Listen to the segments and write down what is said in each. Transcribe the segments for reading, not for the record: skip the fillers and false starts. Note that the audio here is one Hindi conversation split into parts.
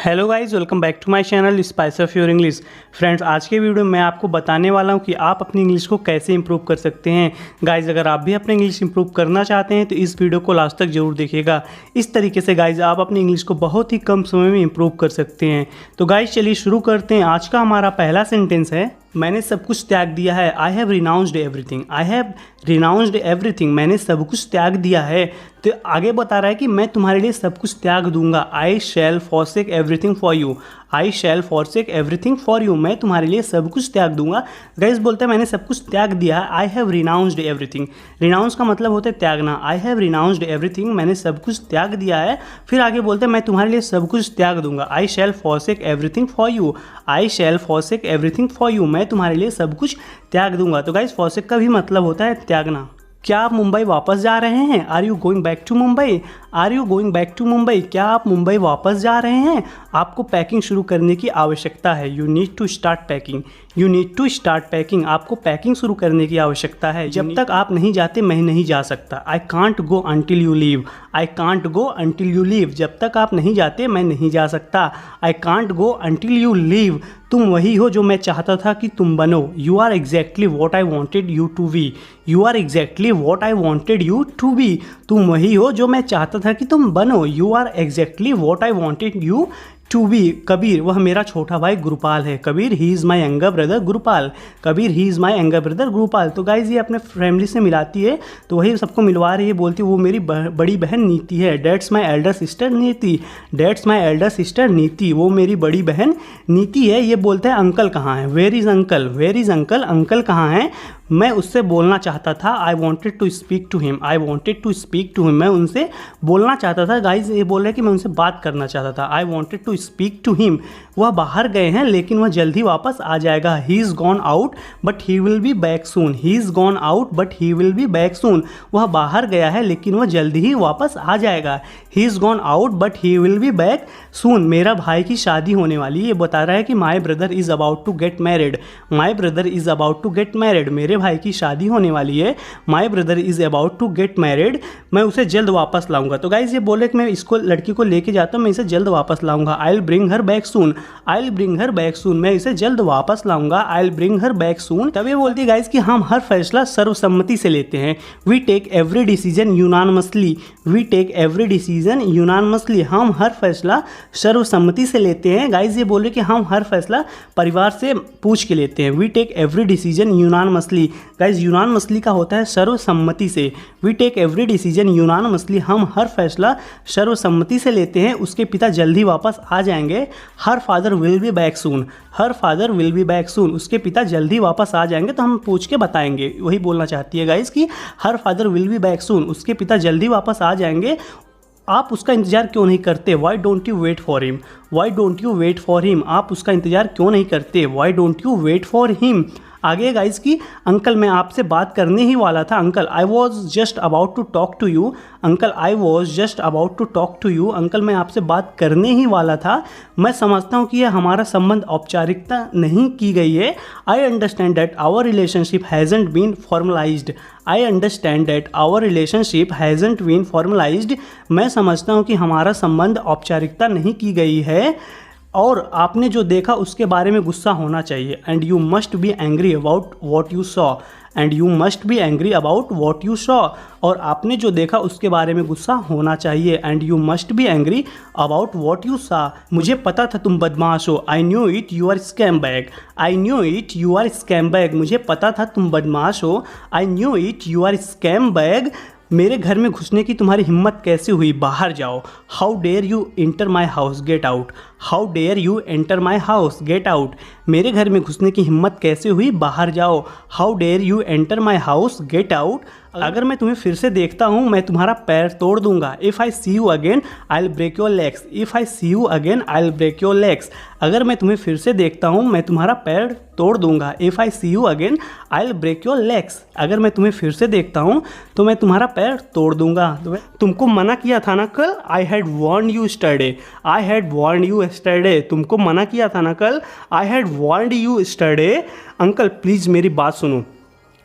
Hello guys, welcome back to my channel spice of your English. Friends, आज के वीडियो में मैं आपको बताने वाला हूं कि आप अपनी इंग्लिश को कैसे इंप्रूव कर सकते हैं। गाइस, अगर आप भी अपनी इंग्लिश इंप्रूव करना चाहते हैं तो इस वीडियो को लास्ट तक जरूर देखिएगा। इस तरीके से गाइस आप अपनी इंग्लिश को बहुत ही कम समय में इंप्रूव कर सकते हैं। तो गाइस चलिए शुरू करते हैं। आज का हमारा पहला सेंटेंस है, मैंने सब कुछ त्याग दिया है। I have renounced everything. I have renounced everything. मैंने सब कुछ त्याग दिया है। तो आगे बता रहा है कि मैं तुम्हारे लिए सब कुछ त्याग दूंगा। I shall forsake everything for you. I shall forsake everything for you. मैं तुम्हारे लिए सब कुछ त्याग दूंगा। गाइस बोलते हैं मैंने सब कुछ त्याग दिया है। I have renounced everything. Renounce का मतलब होता है त्यागना। I have renounced everything. मैंने सब कुछ त्याग दिया है। फिर आगे बोलते हैं मैं तुम्हारे लिए सब कुछ त्याग दूंगा। I shall forsake everything for you. I shall forsake everything for you. मैं तुम्हारे लिए सब कुछ त्याग दूंगा। तो गाइस फॉरसेक का भी मतलब होता है त्यागना। क्या आप मुंबई वापस जा रहे हैं? Are you going back to Mumbai? Are you going back to Mumbai? क्या आप मुंबई वापस जा रहे हैं? आपको पैकिंग शुरू करने की आवश्यकता है। You need to start packing. You need to start packing. आपको पैकिंग शुरू करने की आवश्यकता है। जब तक आप नहीं जाते मैं नहीं जा सकता। I can't go until you leave. I can't go until you leave. जब तक आप नहीं जाते मैं नहीं जा सकता। I can't go until you leave. तुम वही हो जो मैं चाहता था कि तुम बनो। You are exactly what I wanted you to be. You are exactly what I wanted you to be. तुम वही हो जो मैं चाहता था कि तुम बनो। You are exactly what I wanted you to be. Kabir वह मेरा छोटा भाई गुरुपाल है। Kabir he is my younger brother Gurupal. Kabir he is my younger brother Gurupal. तो गाइज ये अपने फैमिली से मिलाती है, तो वही सबको मिलवा रही है। बोलती है वो मेरी बड़ी बहन नीति है। डेट्स माई एल्डर सिस्टर नीति। डेट्स माई एल्डर सिस्टर नीति। वो मेरी बड़ी बहन नीति है। ये बोलते हैं अंकल कहाँ है? Where is uncle? Where is uncle? Uncle कहाँ हैं? मैं उससे बोलना चाहता था। I wanted to speak to him. I wanted to speak to him. मैं उनसे बोलना चाहता था। गाइज ये बोल रहे हैं कि मैं उनसे बात करना चाहता था। I wanted to speak to him. वह बाहर गए हैं लेकिन वह जल्दी वापस आ जाएगा। He is gone out but he will be back soon. He is gone out but he will be back soon. वह बाहर गया है लेकिन वह जल्दी ही वापस आ जाएगा। He is gone out but he will be back soon. मेरा भाई की शादी होने वाली है। ये बता रहा है कि my brother is about to get married. My brother is about to get married. मेरे भाई की शादी होने वाली है। My brother is about to get married. मैं उसे जल्द वापस लाऊंगा। तो गाइज ये बोले कि मैं इसको लड़की को लेके जाता हूँ, मैं इसे जल्द वापस लाऊंगा। I will bring her back soon. I will bring her back soon. मैं इसे जल्द वापस लाऊंगा। I will bring her back soon. तब ये बोलती है गाइज कि हम हर फैसला सर्वसम्मति से लेते हैं। We take every decision unanimously. We take every decision unanimously. हम हर फैसला सर्वसम्मति से लेते हैं। गाइज ये बोल रहे कि हम हर फैसला परिवार से पूछ के लेते हैं। We take every decision unanimously. Guys unanimously का होता है सर्वसम्मति से। We take every decision unanimously. हम हर फैसला सर्वसम्मति से लेते हैं। उसके पिता जल्दी वापस आ जाएंगे। Her father will be back soon. Her father will be back soon. उसके पिता जल्दी वापस आ जाएंगे तो हम पूछ के बताएंगे। वही बोलना चाहती है गाइज कि her father will be back soon. उसके पिता जल्दी वापस आ जाएंगे। आप उसका इंतजार क्यों नहीं करते? Why don't you wait for him? Why don't you wait for him? आप उसका इंतजार क्यों नहीं करते? Why don't you wait for him? आगे गाइज की अंकल मैं आपसे बात करने ही वाला था। Uncle I was just about to talk to you. Uncle I was just about to talk to you. Uncle मैं आपसे बात करने ही वाला था। मैं समझता हूँ कि यह हमारा संबंध औपचारिकता नहीं की गई है। I understand that our relationship hasn't been formalised. I understand that our relationship hasn't been formalised. मैं समझता हूँ कि हमारा संबंध औपचारिकता नहीं की गई है और आपने जो देखा उसके बारे में गुस्सा होना चाहिए। And you must be angry about what you saw. And you must be angry about what you saw. और आपने जो देखा उसके बारे में गुस्सा होना चाहिए। And you must be angry about what you saw. मुझे पता था तुम बदमाश हो। I knew it you are scumbag. I knew it you are scumbag. मुझे पता था तुम बदमाश हो। I knew it you are scumbag. मेरे घर में घुसने की तुम्हारी हिम्मत कैसे हुई? बाहर जाओ। How dare you enter my house? Get out. How dare you enter my house? Get out. मेरे घर में घुसने की हिम्मत कैसे हुई? बाहर जाओ। How dare you enter my house? Get out. अगर मैं तुम्हें फिर से देखता हूँ मैं तुम्हारा पैर तोड़ दूंगा। If I see you again I will break your legs. If I see you again I will break your legs. अगर मैं तुम्हें फिर से देखता हूँ मैं तुम्हारा पैर तोड़ दूंगा। If I see you again I will break your legs. अगर मैं तुम्हें फिर से देखता हूँ तो मैं तुम्हारा पैर तोड़ दूंगा। तुमको मना किया था ना कल? I had warned you yesterday. I had warned you yesterday. तुमको मना किया था ना कल? I had warned you yesterday. Uncle please मेरी बात सुनो।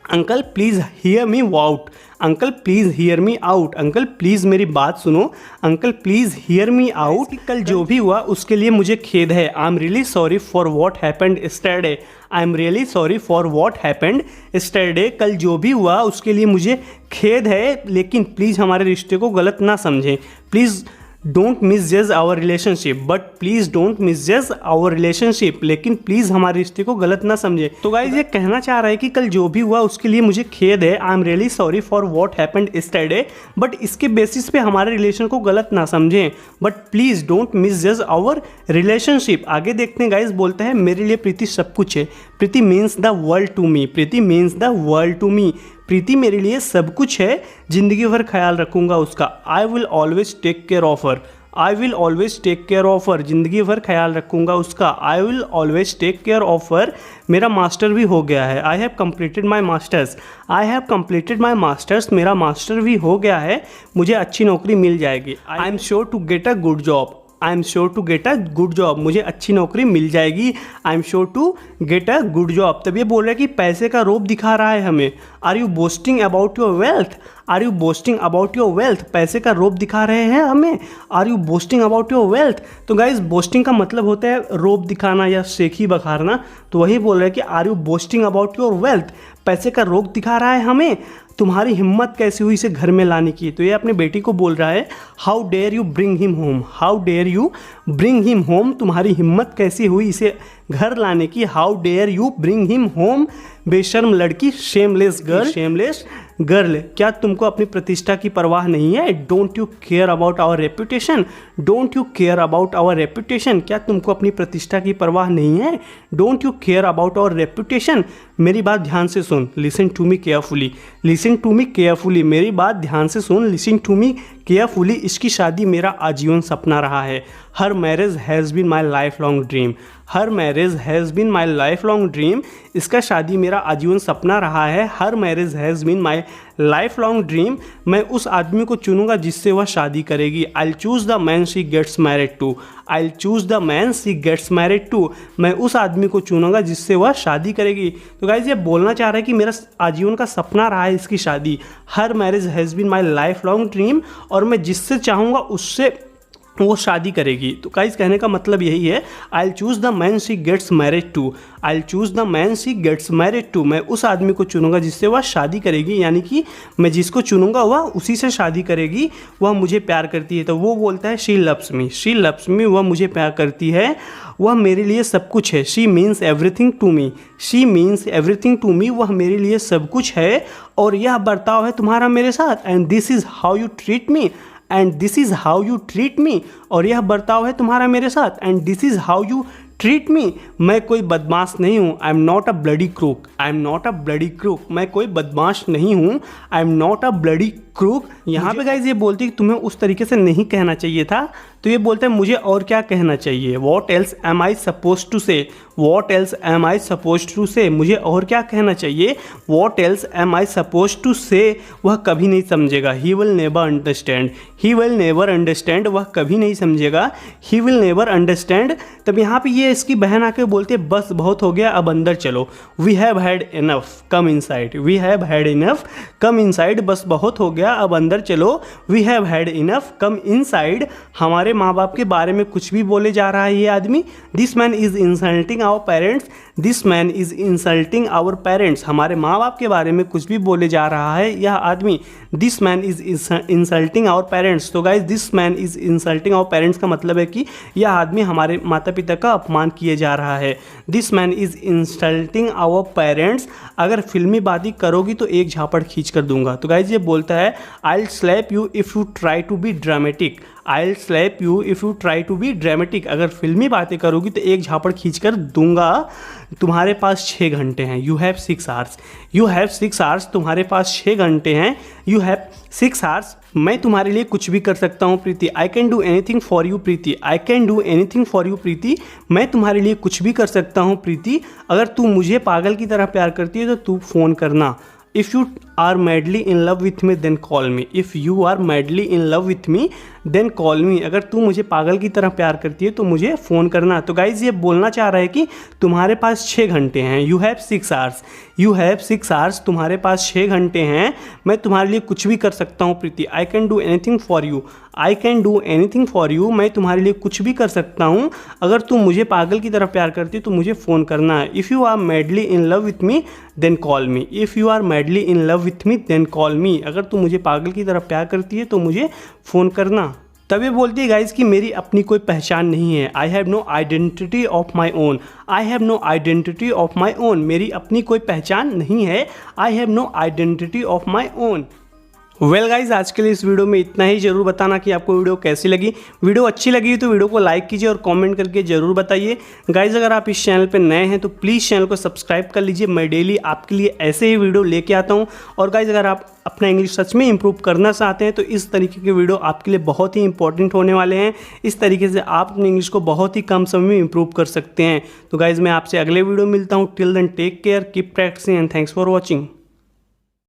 Uncle please hear me out, uncle please hear me out, uncle please मेरी बात सुनो, uncle please hear me out. कल जो भी हुआ उसके लिए मुझे खेद है। I am really sorry for what happened yesterday, I am really sorry for what happened yesterday. कल जो भी हुआ उसके लिए मुझे खेद है, लेकिन प्लीज़ हमारे रिश्ते को गलत ना समझें। Please don't misjudge our relationship, but please don't misjudge our relationship, लेकिन प्लीज़ हमारे रिश्ते को गलत ना समझे। तो गाइज ये कहना चाह रहा है कि कल जो भी हुआ उसके लिए मुझे खेद है, I am really sorry for what happened yesterday, but इसके बेसिस पे हमारे रिलेशन को गलत ना समझें, but please don't misjudge our relationship. आगे देखते हैं गाइज, बोलते हैं मेरे लिए प्रीति सब कुछ है, Preeti means the world to me, Preeti means the world to me, Preeti मेरे लिए सब कुछ है, ज़िंदगी भर ख्याल रखूँगा उसका। I will always take care of her, I will always take care of her, ज़िंदगी भर ख्याल रखूँगा उसका। I will always take care of her. मेरा मास्टर भी हो गया है, I have completed my masters, I have completed my masters, मेरा मास्टर भी हो गया है, मुझे अच्छी नौकरी मिल जाएगी। I am sure to get a good job, I am sure to get a good job, मुझे अच्छी नौकरी मिल जाएगी। I am sure to get a good job. तब ये बोल रहा है कि पैसे का रोब दिखा रहा है हमें। Are you boasting about your wealth, are you boasting about your wealth, पैसे का रोब दिखा रहे हैं हमें। Are you boasting about your wealth. तो गाइज बोस्टिंग का मतलब होता है रोब दिखाना या शेखी बखारना, तो वही बोल रहा है कि are you boasting about your wealth, पैसे का रोब दिखा रहा है हमें, तुम्हारी हिम्मत कैसी हुई इसे घर में लाने की। तो ये अपने बेटी को बोल रहा है, how dare you bring him home, how dare you bring him home, तुम्हारी हिम्मत कैसी हुई इसे घर लाने की। How dare you bring him home, बेशर्म लड़की, शेमलेस गर्ल, शेमलेस गर्ल, क्या तुमको अपनी प्रतिष्ठा की परवाह नहीं है। Don't you care about our reputation, don't you care about our reputation, क्या तुमको अपनी प्रतिष्ठा की परवाह नहीं है। Don't you care about our reputation. मेरी बात ध्यान से सुन, listen to me carefully, listen to me carefully, मेरी बात ध्यान से सुन, लिसन टू मी केयरफुली। इसकी शादी मेरा आजीवन सपना रहा है। Her marriage has been my life long dream, her marriage has been my life long dream, इसका शादी मेरा आजीवन सपना रहा है। Her marriage has been my life long dream, मैं उस आदमी को चुनूंगा जिससे वह शादी करेगी। I choose the man she gets married to, I choose the man she gets married to, मैं उस आदमी को चुनूंगा जिससे वह शादी करेगी। तो गाइज ये बोलना चाह रहा है कि मेरा आजीवन का सपना रहा है इसकी शादी। Her marriage has been my life long dream, और मैं जिससे चाहूँगा उससे वो शादी करेगी। तो गाइस कहने का मतलब यही है, I choose the man she gets married to, I choose the man she gets married to, मैं उस आदमी को चुनूंगा जिससे वह शादी करेगी, यानी कि मैं जिसको चुनूंगा वह उसी से शादी करेगी। वह मुझे प्यार करती है, तो वो बोलता है she loves me, she loves me, वह मुझे प्यार करती है, वह मेरे लिए सब कुछ है। She means everything to me, she means everything to me, वह मेरे लिए सब कुछ है और यह बर्ताव है तुम्हारा मेरे साथ। And this is how you treat me, and this is how you treat me, और यह बर्ताव है तुम्हारा मेरे साथ। And this is how you treat me, मैं कोई बदमाश नहीं हूँ। I am not a bloody crook, I am not a bloody crook, मैं कोई बदमाश नहीं हूँ। I am not a bloody crook. यहाँ पे गाइज ये बोलती है कि तुम्हें उस तरीके से नहीं कहना चाहिए था, तो ये बोलते हैं मुझे और क्या कहना चाहिए। What else am I suppose to say, what else am I suppose to say, मुझे और क्या कहना चाहिए। What else am I suppose to say, वह कभी नहीं समझेगा। He will never understand, he will never understand, वह कभी नहीं समझेगा। He will never understand. तब यहाँ पे ये इसकी बहन आके बोलते है बस बहुत हो गया, अब अंदर चलो। We have had enough, come inside, we have had enough, come inside, बस बहुत हो गया, अब अंदर चलो। We have had enough, come inside. हमारे माँ बाप के बारे में कुछ भी बोले जा रहा है ये आदमी। This man is insulting our parents, this man is insulting our parents, हमारे माँ बाप के बारे में कुछ भी बोले जा रहा है यह आदमी। This man is insulting our parents. तो guys this man is insulting our parents का मतलब है कि यह आदमी हमारे माता पिता का अपमान किए जा रहा है। This man is insulting our parents. अगर फिल्मी बाती करोगी तो एक झापड़ खींच कर दूंगा। तो गाइज ये बोलता है I will slap you if you try to be dramatic, I will slap you if you try to be dramatic. अगर फिल्मी बातें करोगी तो एक झापड़ खींच कर दूंगा। तुम्हारे पास 6 घंटे हैं। You have 6 hours, you have 6 hours, तुम्हारे पास 6 घंटे हैं। यू हैव 6 आवर्स, मैं तुम्हारे लिए कुछ भी कर सकता हूँ Preeti. I can do anything for you Preeti, I can do anything for you Preeti, मैं तुम्हारे लिए कुछ भी कर सकता हूँ प्रीति। अगर तू मुझे पागल की तरह प्यार करती है तो तू फ़ोन करना। If you are madly in love with me then call me, if you are madly in love with me then call me. अगर तू मुझे पागल की तरह प्यार करती है तो मुझे फ़ोन करना। तो गाइज़ ये बोलना चाह रहा है कि तुम्हारे पास 6 घंटे हैं, you have 6 hours, you have 6 hours, तुम्हारे पास 6 घंटे हैं, मैं तुम्हारे लिए कुछ भी कर सकता हूँ Preeti. I can do anything for you, I can do anything for you, मैं तुम्हारे लिए कुछ भी कर सकता हूँ। अगर तुम मुझे पागल की तरह प्यार करती है तो मुझे फ़ोन करना है। If you are madly in love with me then call me, if you are madly in love with me then call me. अगर तुम मुझे पागल की तरह प्यार करती है तो मुझे फ़ोन करना। तब ये बोलती है गाइज़ कि मेरी अपनी कोई पहचान नहीं है। I have no identity of my own, I have no identity of my own, मेरी अपनी कोई पहचान नहीं है। I have no identity of my own. Well guys, आज के लिए इस वीडियो में इतना ही। जरूर बताना कि आपको वीडियो कैसी लगी। वीडियो अच्छी लगी तो वीडियो को लाइक कीजिए और कमेंट करके जरूर बताइए। गाइज अगर आप इस चैनल पर नए हैं तो प्लीज़ चैनल को सब्सक्राइब कर लीजिए। मैं डेली आपके लिए ऐसे ही वीडियो लेके आता हूँ। और गाइज अगर आप अपना इंग्लिश सच में इंप्रूव करना चाहते हैं तो इस तरीके के वीडियो आपके लिए बहुत ही इंपॉर्टेंट होने वाले हैं। इस तरीके से आप अपनी इंग्लिश को बहुत ही कम समय में इंप्रूव कर सकते हैं। तो गाइज मैं आपसे अगले वीडियो मिलता हूँ। Till then take care, keep practising and thanks for watching.